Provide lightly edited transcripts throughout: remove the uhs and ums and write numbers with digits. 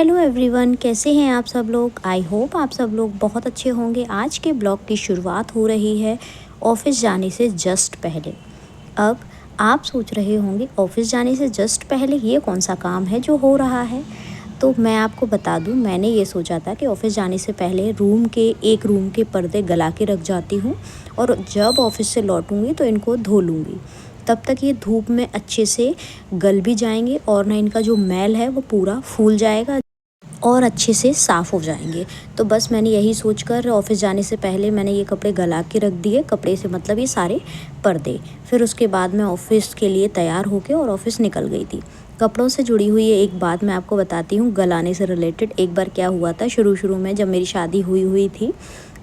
Hello everyone, कैसे हैं आप सब लोग। आई होप आप सब लोग बहुत अच्छे होंगे। आज के ब्लॉग की शुरुआत हो रही है ऑफ़िस जाने से जस्ट पहले। अब आप सोच रहे होंगे ऑफ़िस जाने से जस्ट पहले ये कौन सा काम है जो हो रहा है। तो मैं आपको बता दूं, मैंने ये सोचा था कि ऑफ़िस जाने से पहले एक रूम के पर्दे गला के रख जाती हूँ और जब ऑफ़िस से लौटूंगी तो इनको धो लूँगी। तब तक ये धूप में अच्छे से गल भी जाएंगे और ना इनका जो मैल है वो पूरा फूल जाएगा और अच्छे से साफ़ हो जाएंगे। तो बस मैंने यही सोचकर ऑफ़िस जाने से पहले मैंने ये कपड़े गला के रख दिए। कपड़े से मतलब ये सारे पर्दे। फिर उसके बाद मैं ऑफ़िस के लिए तैयार होके और ऑफ़िस निकल गई थी। कपड़ों से जुड़ी हुई एक बात मैं आपको बताती हूँ, गलाने से रिलेटेड। एक बार क्या हुआ था, शुरू में जब मेरी शादी हुई थी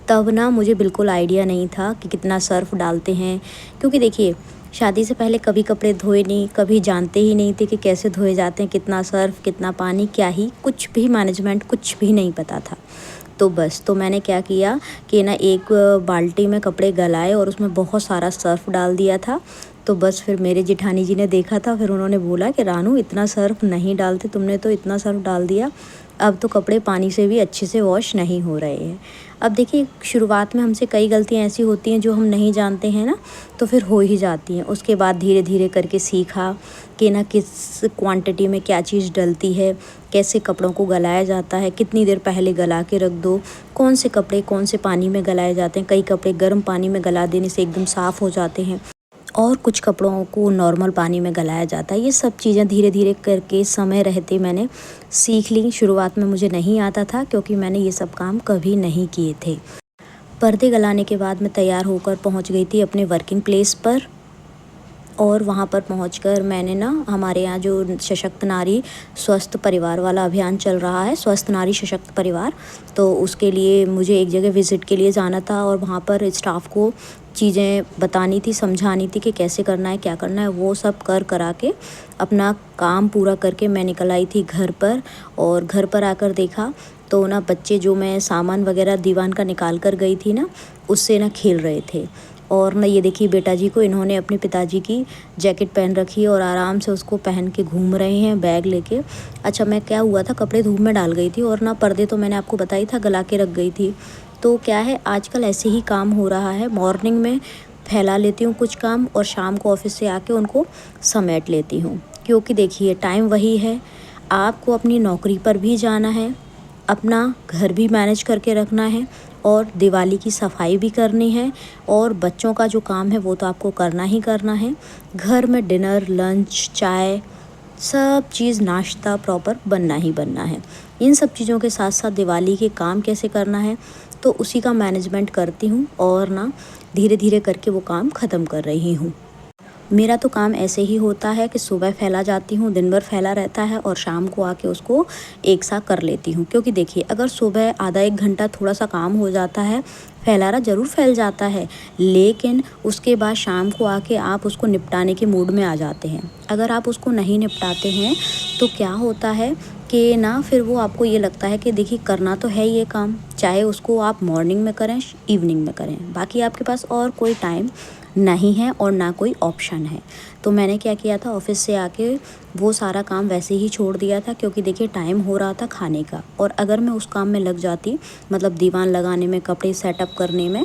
तब ना मुझे बिल्कुल आइडिया नहीं था कि कितना सर्फ़ डालते हैं। क्योंकि देखिए, शादी से पहले कभी कपड़े धोए नहीं, कभी जानते ही नहीं थे कि कैसे धोए जाते हैं, कितना सर्फ़, कितना पानी, क्या ही कुछ भी मैनेजमेंट कुछ भी नहीं पता था। तो मैंने क्या किया कि ना एक बाल्टी में कपड़े गलाए और उसमें बहुत सारा सर्फ़ डाल दिया था। तो बस फिर मेरे जेठानी जी ने देखा था, फिर उन्होंने बोला कि रानू इतना सर्फ़ नहीं डालते, तुमने तो इतना सर्फ़ डाल दिया, अब तो कपड़े पानी से भी अच्छे से वॉश नहीं हो रहे हैं। अब देखिए, शुरुआत में हमसे कई गलतियाँ ऐसी होती हैं जो हम नहीं जानते हैं ना, तो फिर हो ही जाती हैं। उसके बाद धीरे धीरे करके सीखा कि ना किस क्वांटिटी में क्या चीज़ डलती है, कैसे कपड़ों को गलाया जाता है, कितनी देर पहले गला के रख दो, कौन से कपड़े कौन से पानी में गलाए जाते हैं। कई कपड़े गर्म पानी में गला देने से एकदम साफ़ हो जाते हैं और कुछ कपड़ों को नॉर्मल पानी में गलाया जाता है। ये सब चीज़ें धीरे धीरे करके समय रहते मैंने सीख ली। शुरुआत में मुझे नहीं आता था क्योंकि मैंने ये सब काम कभी नहीं किए थे। पर्दे गलाने के बाद मैं तैयार होकर पहुंच गई थी अपने वर्किंग प्लेस पर। और वहाँ पर पहुंचकर मैंने ना, हमारे यहाँ जो सशक्त नारी स्वस्थ परिवार वाला अभियान चल रहा है, स्वस्थ नारी सशक्त परिवार, तो उसके लिए मुझे एक जगह विज़िट के लिए जाना था और वहाँ पर स्टाफ को चीज़ें बतानी थी, समझानी थी कि कैसे करना है, क्या करना है। वो सब करा के अपना काम पूरा करके मैं निकल आई थी घर पर। और घर पर आकर देखा तो ना बच्चे, जो मैं सामान वगैरह दीवान का निकाल कर गई थी ना, उससे ना खेल रहे थे। और ना ये देखिए, बेटा जी को इन्होंने अपने पिताजी की जैकेट पहन रखी है और आराम से उसको पहन के घूम रहे हैं बैग लेके। अच्छा, मैं क्या हुआ था, कपड़े धूप में डाल गई थी और ना पर्दे तो मैंने आपको बताई था गला के रख गई थी। तो क्या है, आजकल ऐसे ही काम हो रहा है, मॉर्निंग में फैला लेती हूँ कुछ काम और शाम को ऑफिस से आके उनको समेट लेती हूँ। क्योंकि देखिए, टाइम वही है, आपको अपनी नौकरी पर भी जाना है, अपना घर भी मैनेज करके रखना है और दिवाली की सफाई भी करनी है और बच्चों का जो काम है वो तो आपको करना ही करना है। घर में डिनर, लंच, चाय, सब चीज़, नाश्ता प्रॉपर बनना ही बनना है। इन सब चीज़ों के साथ साथ दिवाली के काम कैसे करना है, तो उसी का मैनेजमेंट करती हूँ और ना धीरे धीरे करके वो काम ख़त्म कर रही हूँ। मेरा तो काम ऐसे ही होता है कि सुबह फैला जाती हूँ, दिन भर फैला रहता है और शाम को आके उसको एक साथ कर लेती हूँ। क्योंकि देखिए, अगर सुबह आधा एक घंटा थोड़ा सा काम हो जाता है, फैलाना ज़रूर फैल जाता है, लेकिन उसके बाद शाम को आके आप उसको निपटाने के मूड में आ जाते हैं। अगर आप उसको नहीं निपटाते हैं तो क्या होता है कि ना, फिर वो आपको ये लगता है कि देखिए, करना तो है ये काम, चाहे उसको आप मॉर्निंग में करें, इवनिंग में करें, बाकी आपके पास और कोई टाइम नहीं है और ना कोई ऑप्शन है। तो मैंने क्या किया था, ऑफिस से आके वो सारा काम वैसे ही छोड़ दिया था। क्योंकि देखिए, टाइम हो रहा था खाने का और अगर मैं उस काम में लग जाती, मतलब दीवान लगाने में, कपड़े सेटअप करने में,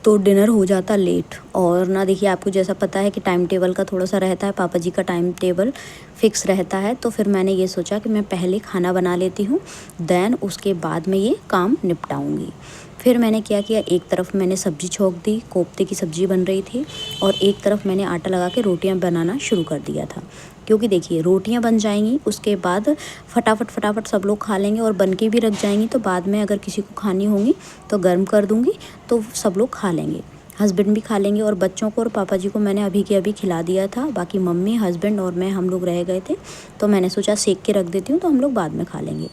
तो डिनर हो जाता लेट। और ना देखिए, आपको जैसा पता है कि टाइम टेबल का थोड़ा सा रहता है, पापा जी का टाइम टेबल फिक्स रहता है। तो फिर मैंने ये सोचा कि मैं पहले खाना बना लेती हूँ, देन उसके बाद मैं ये काम निपटाऊँगी। फिर मैंने क्या किया, एक तरफ मैंने सब्ज़ी छोंक दी, कोफ्ते की सब्ज़ी बन रही थी, और एक तरफ मैंने आटा लगा के रोटियां बनाना शुरू कर दिया था। क्योंकि देखिए, रोटियां बन जाएंगी, उसके बाद फटाफट सब लोग खा लेंगे और बन के भी रख जाएंगी, तो बाद में अगर किसी को खानी होंगी तो गर्म कर दूँगी, तो सब लोग खा लेंगे, हस्बैंड भी खा लेंगे। और बच्चों को और पापा जी को मैंने अभी के अभी खिला दिया था, बाकी मम्मी, हस्बैंड और मैं, हम लोग रह गए थे। तो मैंने सोचा सेक के रख देती हूँ, तो हम लोग बाद में खा लेंगे।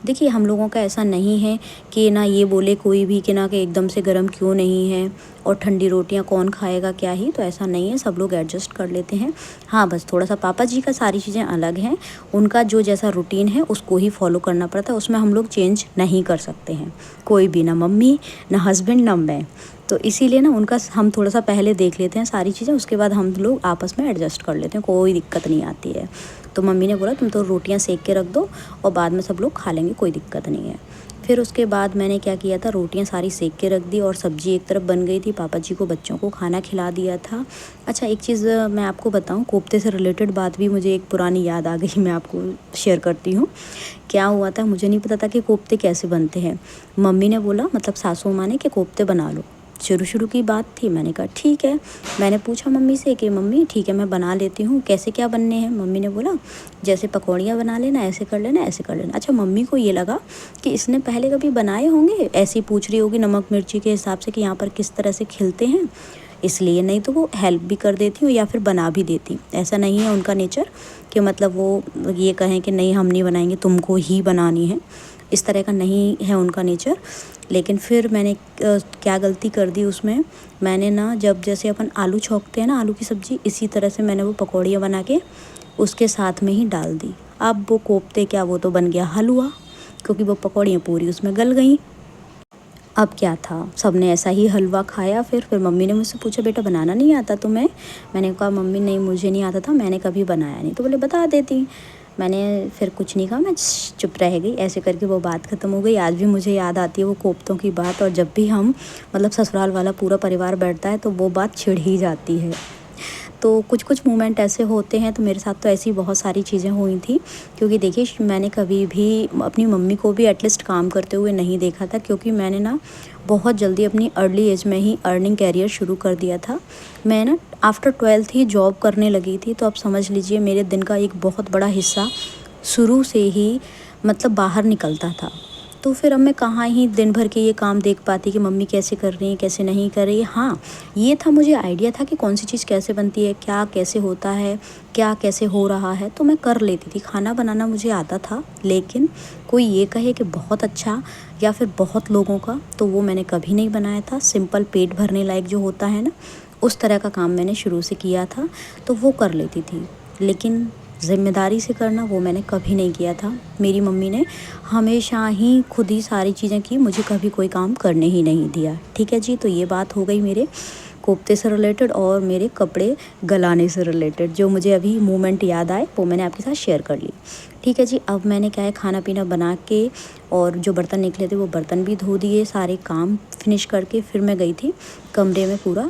देखिए, हम लोगों का ऐसा नहीं है कि ना ये बोले कोई भी कि ना कि एकदम से गर्म क्यों नहीं है और ठंडी रोटियां कौन खाएगा, क्या ही, तो ऐसा नहीं है, सब लोग एडजस्ट कर लेते हैं। हाँ, बस थोड़ा सा पापा जी का सारी चीज़ें अलग हैं, उनका जो जैसा रूटीन है उसको ही फॉलो करना पड़ता है, उसमें हम लोग चेंज नहीं कर सकते हैं, कोई भी, ना मम्मी, ना हस्बैंड, ना मैं। तो इसीलिए ना उनका हम थोड़ा सा पहले देख लेते हैं सारी चीज़ें, उसके बाद हम लोग आपस में एडजस्ट कर लेते हैं, कोई दिक्कत नहीं आती है। तो मम्मी ने बोला तुम तो रोटियां सेक के रख दो और बाद में सब लोग खा लेंगे, कोई दिक्कत नहीं है। फिर उसके बाद मैंने क्या किया था, रोटियां सारी सेक के रख दी और सब्जी एक तरफ बन गई थी। पापा जी को बच्चों को खाना खिला दिया था। अच्छा एक चीज़ मैं आपको बताऊं, कोफ्ते से रिलेटेड बात भी मुझे एक पुरानी याद आ गई, मैं आपको शेयर करती हूँ। क्या हुआ था, मुझे नहीं पता था कि कोफ्ते कैसे बनते हैं। मम्मी ने बोला, मतलब सासू माँ ने, कि कोफ्ते बना लो। शुरू शुरू की बात थी, मैंने कहा ठीक है। मैंने पूछा मम्मी से कि मम्मी ठीक है मैं बना लेती हूँ, कैसे क्या बनने हैं। मम्मी ने बोला जैसे पकौड़ियाँ बना लेना, ऐसे कर लेना, ऐसे कर लेना। अच्छा मम्मी को ये लगा कि इसने पहले कभी बनाए होंगे, ऐसे ही पूछ रही होगी नमक मिर्ची के हिसाब से कि यहाँ पर किस तरह से खिलते हैं, इसलिए। नहीं तो वो हेल्प भी कर देती हूँ या फिर बना भी देती। ऐसा नहीं है उनका नेचर कि मतलब वो ये कहें कि नहीं हम नहीं बनाएंगे, तुमको ही बनानी है, इस तरह का नहीं है उनका नेचर। लेकिन फिर मैंने क्या गलती कर दी उसमें, मैंने ना जब जैसे अपन आलू छौंकते हैं ना, आलू की सब्ज़ी, इसी तरह से मैंने वो पकौड़ियाँ बना के उसके साथ में ही डाल दी। अब वो कोफ्ते क्या, वो तो बन गया हलवा, क्योंकि वो पकौड़ियाँ पूरी उसमें गल गई। अब क्या था, सबने ऐसा ही हलवा खाया। फिर मम्मी ने मुझसे पूछा बेटा बनाना नहीं आता तुम्हें? मैंने कहा मम्मी नहीं मुझे नहीं आता था, मैंने कभी बनाया नहीं। तो बोले बता देती। मैंने फिर कुछ नहीं कहा, मैं चुप रह गई। ऐसे करके वो बात ख़त्म हो गई। आज भी मुझे याद आती है वो कोफ्तों की बात, और जब भी हम मतलब ससुराल वाला पूरा परिवार बैठता है तो वो बात छिड़ ही जाती है। तो कुछ कुछ मोमेंट ऐसे होते हैं। तो मेरे साथ तो ऐसी बहुत सारी चीज़ें हुई थी, क्योंकि देखिए मैंने कभी भी अपनी मम्मी को भी एटलीस्ट काम करते हुए नहीं देखा था, क्योंकि मैंने ना बहुत जल्दी अपनी अर्ली एज में ही अर्निंग कैरियर शुरू कर दिया था। मैं ना आफ्टर 12th ही जॉब करने लगी थी। तो आप समझ लीजिए मेरे दिन का एक बहुत बड़ा हिस्सा शुरू से ही मतलब बाहर निकलता था। तो फिर अब मैं कहाँ ही दिन भर के ये काम देख पाती कि मम्मी कैसे कर रही हैं, कैसे नहीं कर रही है। हाँ ये था, मुझे आइडिया था कि कौन सी चीज़ कैसे बनती है, क्या कैसे होता है, क्या कैसे हो रहा है, तो मैं कर लेती थी। खाना बनाना मुझे आता था, लेकिन कोई ये कहे कि बहुत अच्छा या फिर बहुत लोगों का, तो वो मैंने कभी नहीं बनाया था। सिंपल पेट भरने लायक जो होता है ना, उस तरह का काम मैंने शुरू से किया था, तो वो कर लेती थी। लेकिन ज़िम्मेदारी से करना वो मैंने कभी नहीं किया था। मेरी मम्मी ने हमेशा ही खुद ही सारी चीज़ें की, मुझे कभी कोई काम करने ही नहीं दिया। ठीक है जी, तो ये बात हो गई मेरे कोफ्ते से रिलेटेड और मेरे कपड़े गलाने से रिलेटेड। जो मुझे अभी मोमेंट याद आए वो मैंने आपके साथ शेयर कर ली। ठीक है जी, अब मैंने क्या है खाना पीना बना के और जो बर्तन निकले थे वो बर्तन भी धो दिए, सारे काम फिनिश करके फिर मैं गई थी कमरे में पूरा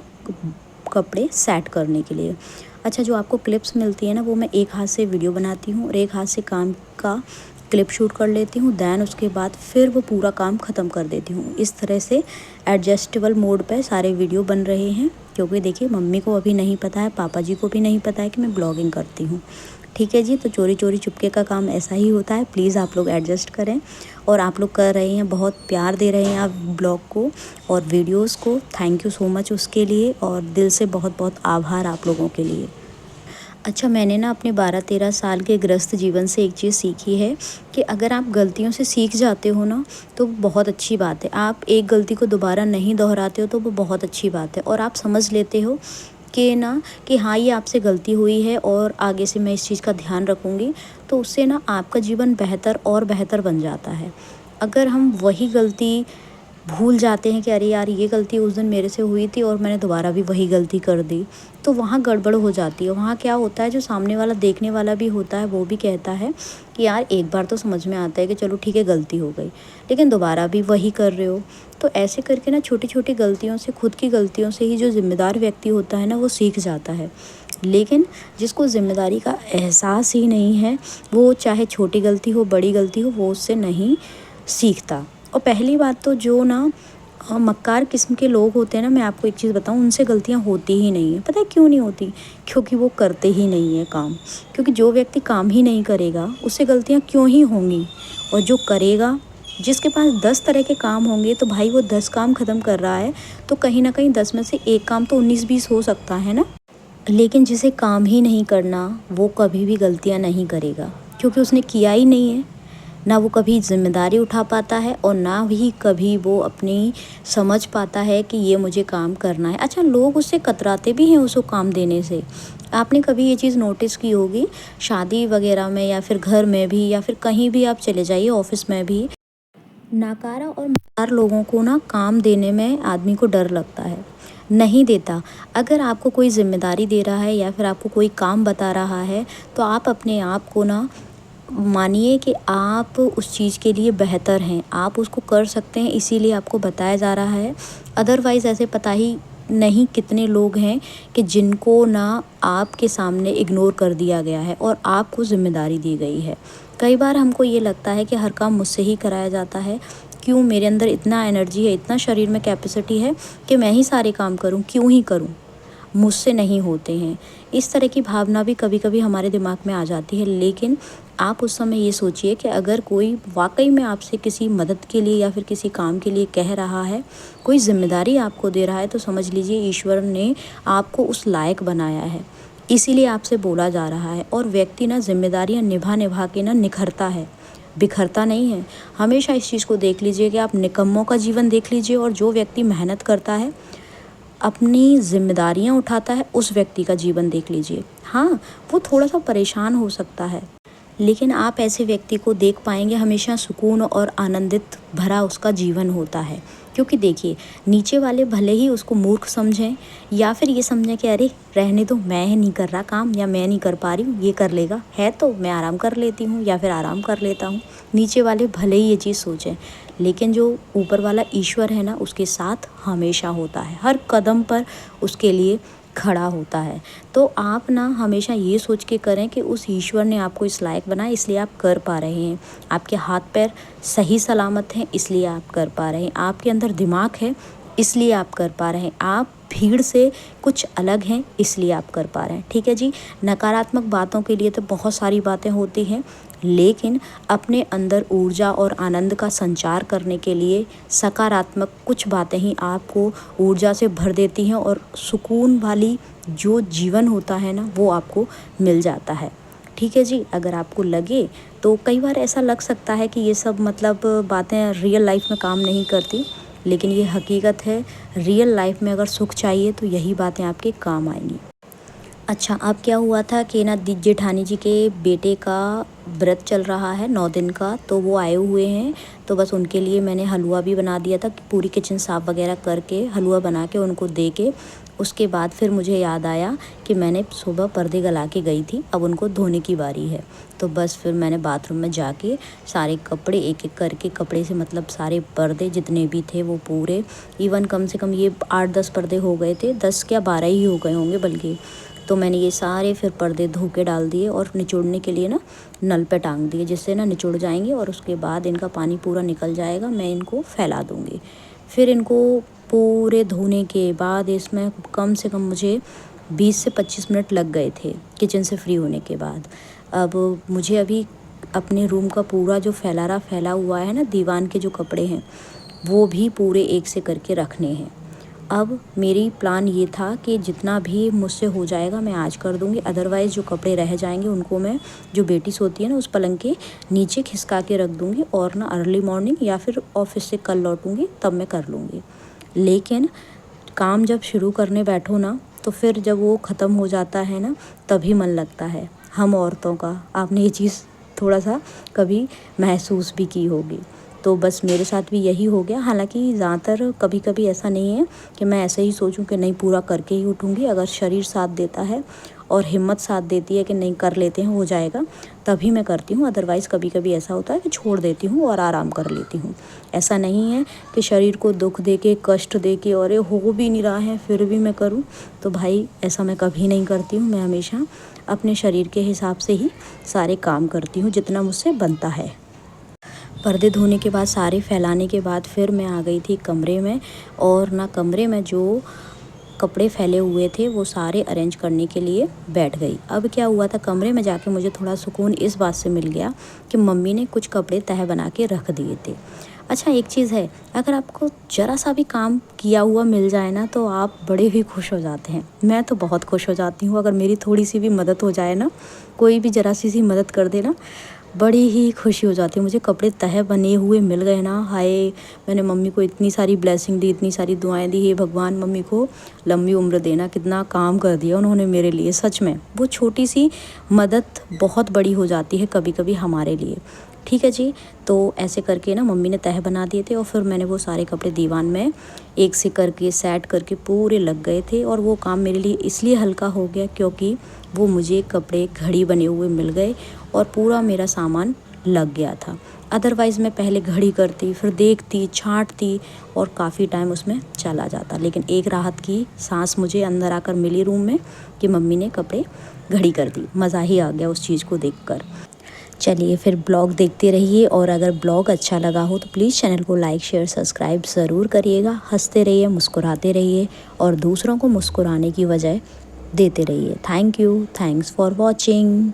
कपड़े सेट करने के लिए। अच्छा जो आपको क्लिप्स मिलती है ना, वो मैं एक हाथ से वीडियो बनाती हूँ और एक हाथ से काम का क्लिप शूट कर लेती हूँ। दैन उसके बाद फिर वो पूरा काम ख़त्म कर देती हूँ। इस तरह से एडजस्टेबल मोड पे सारे वीडियो बन रहे हैं, क्योंकि देखिए मम्मी को अभी नहीं पता है, पापा जी को भी नहीं पता है कि मैं ब्लॉगिंग करती हूँ। ठीक है जी, तो चोरी चोरी चुपके का काम ऐसा ही होता है। प्लीज़ आप लोग एडजस्ट करें। और आप लोग कर रहे हैं, बहुत प्यार दे रहे हैं आप ब्लॉग को और वीडियोस को। थैंक यू सो मच उसके लिए, और दिल से बहुत बहुत आभार आप लोगों के लिए। अच्छा मैंने ना अपने 12-13 साल के गृहस्थ जीवन से एक चीज़ सीखी है कि अगर आप गलतियों से सीख जाते हो ना, तो बहुत अच्छी बात है। आप एक गलती को दोबारा नहीं दोहराते हो तो वो बहुत अच्छी बात है। और आप समझ लेते हो कि ना कि हाँ ये आपसे गलती हुई है और आगे से मैं इस चीज़ का ध्यान रखूँगी, तो उससे ना आपका जीवन बेहतर और बेहतर बन जाता है। अगर हम वही गलती भूल जाते हैं कि अरे यार ये गलती उस दिन मेरे से हुई थी और मैंने दोबारा भी वही गलती कर दी, तो वहाँ गड़बड़ हो जाती है। वहाँ क्या होता है, जो सामने वाला देखने वाला भी होता है वो भी कहता है कि यार एक बार तो समझ में आता है कि चलो ठीक है गलती हो गई, लेकिन दोबारा भी वही कर रहे हो। तो ऐसे करके ना छोटी छोटी गलतियों से, खुद की गलतियों से ही जो ज़िम्मेदार व्यक्ति होता है ना वो सीख जाता है। लेकिन जिसको ज़िम्मेदारी का एहसास ही नहीं है, वो चाहे छोटी गलती हो बड़ी गलती हो, वो उससे नहीं सीखता। और पहली बात तो जो ना मक्कार किस्म के लोग होते हैं ना, मैं आपको एक चीज़ बताऊं, उनसे गलतियां होती ही नहीं है। पता है क्यों नहीं होती? क्योंकि वो करते ही नहीं है काम। क्योंकि जो व्यक्ति काम ही नहीं करेगा उससे गलतियां क्यों ही होंगी। और जो करेगा, जिसके पास 10 तरह के काम होंगे, तो भाई वो 10 काम ख़त्म कर रहा है, तो कहीं ना कहीं 10 में से एक काम तो 19-20 हो सकता है ना। लेकिन जिसे काम ही नहीं करना, वो कभी भी गलतियां नहीं करेगा, क्योंकि उसने किया ही नहीं है। ना वो कभी ज़िम्मेदारी उठा पाता है और ना ही कभी वो अपनी समझ पाता है कि ये मुझे काम करना है। अच्छा लोग उससे कतराते भी हैं उसको काम देने से। आपने कभी ये चीज़ नोटिस की होगी, शादी वगैरह में या फिर घर में भी या फिर कहीं भी आप चले जाइए, ऑफिस में भी नाकारा और मक्कार लोगों को ना काम देने में आदमी को डर लगता है। नहीं देता। अगर आपको कोई ज़िम्मेदारी दे रहा है या फिर आपको कोई काम बता रहा है, तो आप अपने आप को ना मानिए कि आप उस चीज़ के लिए बेहतर हैं, आप उसको कर सकते हैं, इसीलिए आपको बताया जा रहा है। अदरवाइज़ ऐसे पता ही नहीं कितने लोग हैं कि जिनको ना आपके सामने इग्नोर कर दिया गया है और आपको ज़िम्मेदारी दी गई है। कई बार हमको ये लगता है कि हर काम मुझसे ही कराया जाता है, क्यों मेरे अंदर इतना एनर्जी है, इतना शरीर में कैपेसिटी है कि मैं ही सारे काम करूं, क्यों ही करूं, मुझसे नहीं होते हैं। इस तरह की भावना भी कभी कभी हमारे दिमाग में आ जाती है। लेकिन आप उस समय ये सोचिए कि अगर कोई वाकई में आपसे किसी मदद के लिए या फिर किसी काम के लिए कह रहा है, कोई ज़िम्मेदारी आपको दे रहा है, तो समझ लीजिए ईश्वर ने आपको उस लायक बनाया है, इसीलिए आपसे बोला जा रहा है। और व्यक्ति ना ज़िम्मेदारियाँ निभा निभा के ना निखरता है, बिखरता नहीं है। हमेशा इस चीज़ को देख लीजिए कि आप निकम्मों का जीवन देख लीजिए, और जो व्यक्ति मेहनत करता है, अपनी ज़िम्मेदारियाँ उठाता है, उस व्यक्ति का जीवन देख लीजिए। हाँ, वो थोड़ा-सा परेशान हो सकता है, लेकिन आप ऐसे व्यक्ति को देख पाएँगे हमेशा सुकून और आनंदित भरा उसका जीवन होता है। क्योंकि देखिए, नीचे वाले भले ही उसको मूर्ख समझें या फिर ये समझें कि अरे रहने दो, मैं नहीं कर रहा काम या मैं नहीं कर पा रही हूँ, ये कर लेगा, है तो मैं आराम कर लेती हूँ या फिर आराम कर लेता हूँ। नीचे वाले भले ही ये चीज़ सोचें, लेकिन जो ऊपर वाला ईश्वर है ना, उसके साथ हमेशा होता है, हर कदम पर उसके लिए खड़ा होता है। तो आप ना हमेशा ये सोच के करें कि उस ईश्वर ने आपको इस लायक बनाया, इसलिए आप कर पा रहे हैं। आपके हाथ पैर सही सलामत हैं, इसलिए आप कर पा रहे हैं। आपके अंदर दिमाग है, इसलिए आप कर पा रहे हैं। आप भीड़ से कुछ अलग हैं, इसलिए आप कर पा रहे हैं। ठीक है जी। नकारात्मक बातों के लिए तो बहुत सारी बातें होती हैं, लेकिन अपने अंदर ऊर्जा और आनंद का संचार करने के लिए सकारात्मक कुछ बातें ही आपको ऊर्जा से भर देती हैं, और सुकून वाली जो जीवन होता है ना, वो आपको मिल जाता है। ठीक है जी। अगर आपको लगे तो कई बार ऐसा लग सकता है कि ये सब मतलब बातें रियल लाइफ में काम नहीं करती, लेकिन ये हकीकत है। रियल लाइफ में अगर सुख चाहिए तो यही बातें आपके काम आएंगी। अच्छा, अब क्या हुआ था कि ना जेठानी जी के बेटे का व्रत चल रहा है 9 दिन का, तो वो आए हुए हैं। तो बस उनके लिए मैंने हलवा भी बना दिया था, पूरी किचन साफ़ वगैरह करके हलवा बना के उनको दे के उसके बाद फिर मुझे याद आया कि मैंने सुबह पर्दे गला के गई थी, अब उनको धोने की बारी है। तो बस फिर मैंने बाथरूम में जाके सारे कपड़े एक एक करके, कपड़े से मतलब सारे पर्दे जितने भी थे वो पूरे, इवन कम से कम ये 8-10 पर्दे हो गए थे, 10 क्या 12 ही हो गए होंगे बल्कि। तो मैंने ये सारे फिर पर्दे धो के डाल दिए और निचोड़ने के लिए ना नल पे टांग दिए, जिससे ना निचुड़ जाएंगे और उसके बाद इनका पानी पूरा निकल जाएगा। मैं इनको फैला दूँगी। फिर इनको पूरे धोने के बाद इसमें कम से कम मुझे 20 से 25 मिनट लग गए थे किचन से फ्री होने के बाद। अब मुझे अभी अपने रूम का पूरा जो फैला हुआ है ना, दीवान के जो कपड़े हैं वो भी पूरे एक से करके रखने हैं। अब मेरी प्लान ये था कि जितना भी मुझसे हो जाएगा मैं आज कर दूँगी, अदरवाइज़ जो कपड़े रह जाएंगे उनको मैं, जो बेटी सोती है ना, उस पलंग के नीचे खिसका के रख दूँगी, और ना अर्ली मॉर्निंग या फिर ऑफिस से कल लौटूँगी तब मैं कर लूँगी। लेकिन काम जब शुरू करने बैठो ना, तो फिर जब वो ख़त्म हो जाता है ना, तभी मन लगता है हम औरतों का। आपने ये चीज़ थोड़ा सा कभी महसूस भी की होगी। तो बस मेरे साथ भी यही हो गया। हालांकि ज़्यादातर कभी कभी ऐसा नहीं है कि मैं ऐसे ही सोचूं कि नहीं पूरा करके ही उठूंगी। अगर शरीर साथ देता है और हिम्मत साथ देती है कि नहीं कर लेते हैं, हो जाएगा, तभी मैं करती हूँ। अदरवाइज़ कभी कभी ऐसा होता है कि छोड़ देती हूँ और आराम कर लेती हूँ। ऐसा नहीं है कि शरीर को दुख दे के, कष्ट दे के, और ये हो भी नहीं रहा है फिर भी मैं करूँ, तो भाई ऐसा मैं कभी नहीं करती हूँ। मैं हमेशा अपने शरीर के हिसाब से ही सारे काम करती हूँ, जितना मुझसे बनता है। पर्दे धोने के बाद, सारे फैलाने के बाद फिर मैं आ गई थी कमरे में, और ना कमरे में जो कपड़े फैले हुए थे वो सारे अरेंज करने के लिए बैठ गई। अब क्या हुआ था, कमरे में जाके मुझे थोड़ा सुकून इस बात से मिल गया कि मम्मी ने कुछ कपड़े तह बना के रख दिए थे। अच्छा, एक चीज़ है, अगर आपको ज़रा सा भी काम किया हुआ मिल जाए ना, तो आप बड़े ही खुश हो जाते हैं। मैं तो बहुत खुश हो जाती हूँ। अगर मेरी थोड़ी सी भी मदद हो जाए ना, कोई भी ज़रा सी मदद कर दे ना, बड़ी ही खुशी हो जाती है। मुझे कपड़े तह बने हुए मिल गए ना, हाय, मैंने मम्मी को इतनी सारी ब्लेसिंग दी, इतनी सारी दुआएं दी। हे भगवान, मम्मी को लंबी उम्र देना, कितना काम कर दिया उन्होंने मेरे लिए। सच में वो छोटी सी मदद बहुत बड़ी हो जाती है कभी कभी हमारे लिए। ठीक है जी। तो ऐसे करके ना मम्मी ने तह बना दिए थे और फिर मैंने वो सारे कपड़े दीवान में एक से करके सेट करके पूरे लग गए थे। और वो काम मेरे लिए इसलिए हल्का हो गया क्योंकि वो मुझे कपड़े घड़ी बने हुए मिल गए और पूरा मेरा सामान लग गया था। अदरवाइज़ मैं पहले घड़ी करती, फिर देखती, छाँटती और काफ़ी टाइम उसमें चला जाता। लेकिन एक राहत की सांस मुझे अंदर आकर मिली रूम में कि मम्मी ने कपड़े घड़ी कर दी। मज़ा ही आ गया उस चीज़ को देखकर। चलिए फिर ब्लॉग देखते रहिए और अगर ब्लॉग अच्छा लगा हो तो प्लीज़ चैनल को लाइक शेयर सब्सक्राइब ज़रूर करिएगा। हंसते रहिए, मुस्कुराते रहिए और दूसरों को मुस्कुराने की वजह देते रहिए। Thank you, thanks for watching.